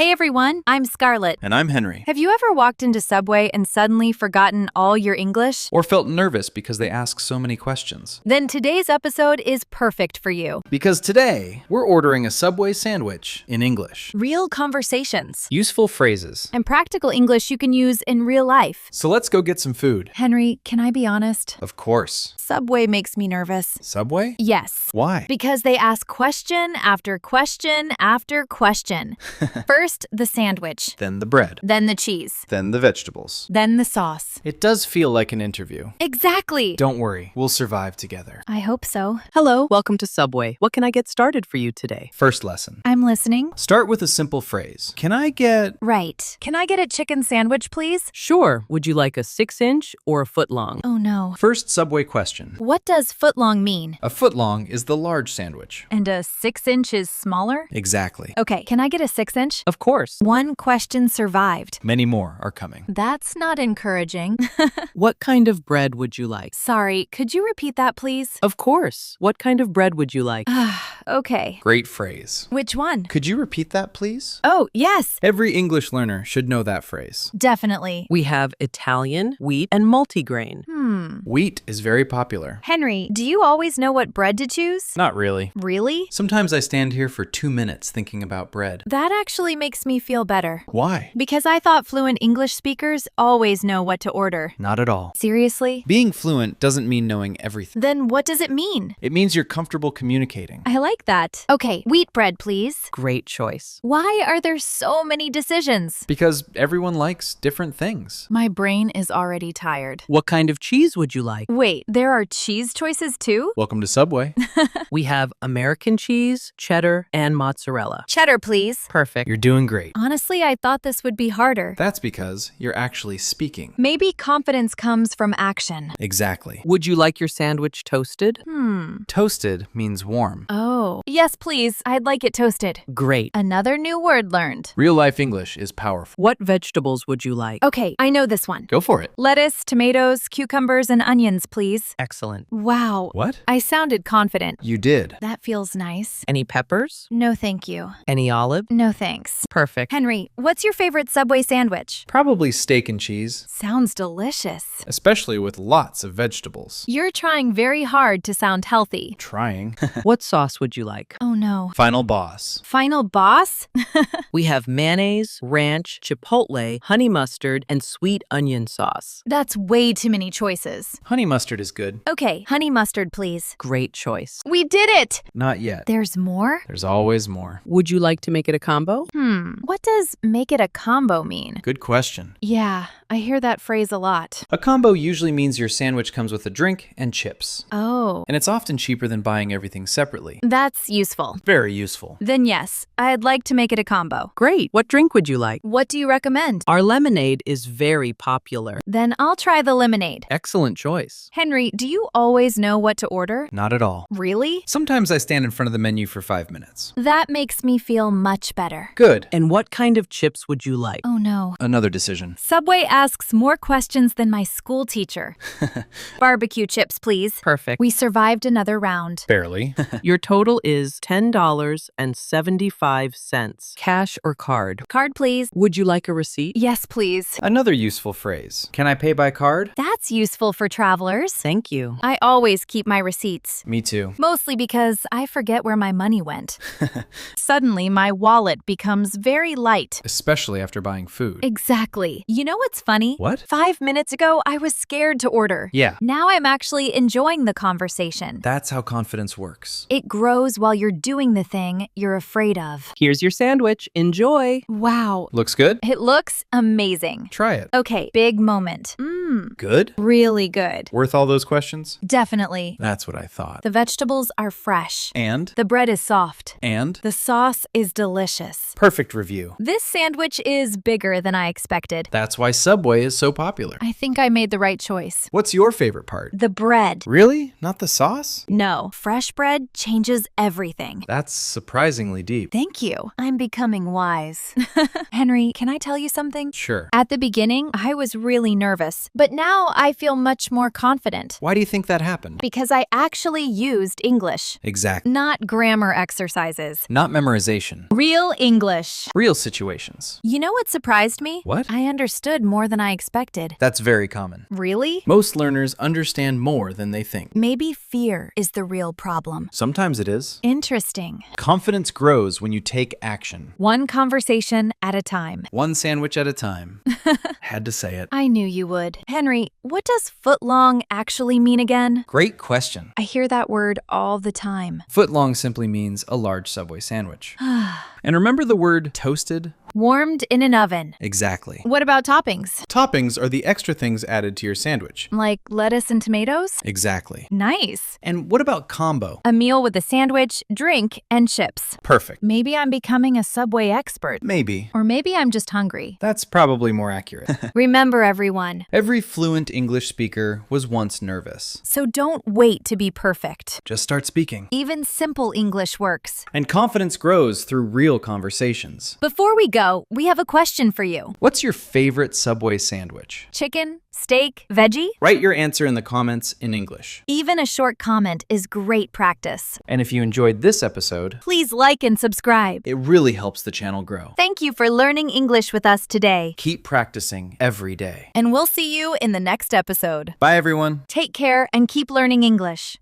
Hey everyone, I'm Scarlett. And I'm Henry. Have you ever walked into Subway and suddenly forgotten all your English? Or felt nervous because they ask so many questions. Then today's episode is perfect for you. Because today, we're ordering a Subway sandwich in English. Real conversations. Useful phrases. And practical English you can use in real life. So let's go get some food. Henry, can I be honest? Of course. Subway makes me nervous. Subway? Yes. Why? Because they ask question after question after question. First, the sandwich. Then the bread. Then the cheese. Then the vegetables. Then the sauce. It does feel like an interview. Exactly. Don't worry, we'll survive together. I hope so. Hello, welcome to Subway. What can I get started for you today? First lesson. I'm listening. Start with a simple phrase. Can I get... Right. Can I get a chicken sandwich, please? Sure. Would you like a 6-inch or a foot long? Oh no. First Subway question. What does footlong mean? A foot long is the large sandwich. And a 6-inch is smaller? Exactly. Okay, can I get a 6-inch? Of course. One question survived. Many more are coming. That's not encouraging. What kind of bread would you like? Sorry, could you repeat that, please? Of course. What kind of bread would you like? Okay. Great phrase. Which one? Could you repeat that, please? Oh, yes. Every English learner should know that phrase. Definitely. We have Italian, wheat, and multigrain. Wheat is very popular. Henry, do you always know what bread to choose? Not really. Really? Sometimes I stand here for 2 minutes thinking about bread. That actually makes me feel better. Why? Because I thought fluent English speakers always know what to order. Not at all. Seriously? Being fluent doesn't mean knowing everything. Then what does it mean? It means you're comfortable communicating. I like that. Okay, wheat bread, please. Great choice. Why are there so many decisions? Because everyone likes different things. My brain is already tired. What kind of cheese would you like? Wait, there are cheese choices too? Welcome to Subway. We have American cheese, cheddar, and mozzarella. Cheddar, please. Perfect. You're doing great. Honestly, I thought this would be harder. That's because you're actually speaking. Maybe confidence comes from action. Exactly. Would you like your sandwich toasted? Toasted means warm. Oh. Yes, please. I'd like it toasted. Great. Another new word learned. Real life English is powerful. What vegetables would you like? Okay, I know this one. Go for it. Lettuce, tomatoes, cucumbers, and onions, please. Excellent. Wow. What? I sounded confident. You did. That feels nice. Any peppers? No, thank you. Any olive? No, thanks. Perfect. Henry, what's your favorite Subway sandwich? Probably steak and cheese, Sounds delicious. especially with lots of vegetables. You're trying very hard to sound healthy. Trying. What sauce would you like? Oh no. Final boss. Final boss? We have mayonnaise, ranch, chipotle, honey mustard, and sweet onion sauce. That's way too many choices. Honey mustard is good. Okay, honey mustard, please. Great choice. We did it! Not yet. There's more? There's always more. Would you like to make it a combo? What does make it a combo mean? Good question. Yeah, I hear that phrase a lot. A combo usually means your sandwich comes with a drink and chips. Oh, And it's often cheaper than buying everything separately. that's useful. Very useful. Then yes, I'd like to make it a combo. Great. What drink would you like? What do you recommend? Our lemonade is very popular. Then I'll try the lemonade. Excellent choice. Henry, do you always know what to order? Not at all. Really? Sometimes I stand in front of the menu for 5 minutes. That makes me feel much better. Good. And what kind of chips would you like? Oh no. Another decision. Subway asks more questions than my school teacher. Barbecue chips, please. Perfect. We survived another round. Barely. Your total is $10.75. Cash or card? Card, please. Would you like a receipt? Yes, please. Another useful phrase. Can I pay by card? That's useful for travelers. Thank you. I always keep my receipts. Me too. Mostly because I forget where my money went. Suddenly, my wallet becomes very light. Especially after buying food. Exactly. You know what's funny? What? 5 minutes ago, I was scared to order. Yeah. Now I'm actually enjoying the conversation. That's how confidence works. It grows while you're doing the thing you're afraid of. Here's your sandwich. Enjoy. Wow. Looks good? It looks amazing. Try it. Okay, big moment. Good? Really good. Worth all those questions? Definitely. That's what I thought. The vegetables are fresh. And? The bread is soft. And? The sauce is delicious. Perfect review. This sandwich is bigger than I expected. That's why Subway is so popular. I think I made the right choice. What's your favorite part? The bread. Really? Not the sauce? No, fresh bread changes everything. That's surprisingly deep. Thank you. I'm becoming wise. Henry, can I tell you something? Sure. At the beginning, I was really nervous, but now I feel much more confident. Why do you think that happened? Because I actually used English. Exactly. Not grammar exercises. Not memorization. Real English. Real situations. You know what surprised me? What? I understood more than I expected. That's very common. Really? Most learners understand more than they think. Maybe fear is the real problem. Sometimes it is. Interesting. Confidence grows when you take action. One conversation at a time. One sandwich at a time. Had to say it. I knew you would. Henry, what does footlong actually mean again? Great question. I hear that word all the time. Footlong simply means a large Subway sandwich. And remember the word toasted? Warmed in an oven. Exactly. What about toppings? Toppings are the extra things added to your sandwich. Like lettuce and tomatoes? Exactly. Nice. And what about combo? A meal with a sandwich, drink, and chips. Perfect. Maybe I'm becoming a Subway expert. Maybe. Or maybe I'm just hungry. That's probably more accurate. Remember, everyone. Every fluent English speaker was once nervous. So don't wait to be perfect. Just start speaking. Even simple English works. And confidence grows through real conversations. Before we go, we have a question for you. What's your favorite Subway sandwich? Chicken, steak, veggie? Write your answer in the comments in English. Even a short comment is great practice. And if you enjoyed this episode, Please like and subscribe. it really helps the channel grow. Thank you for learning English with us today. Keep practicing every day. And we'll see you in the next episode. Bye, everyone. Take care and keep learning English.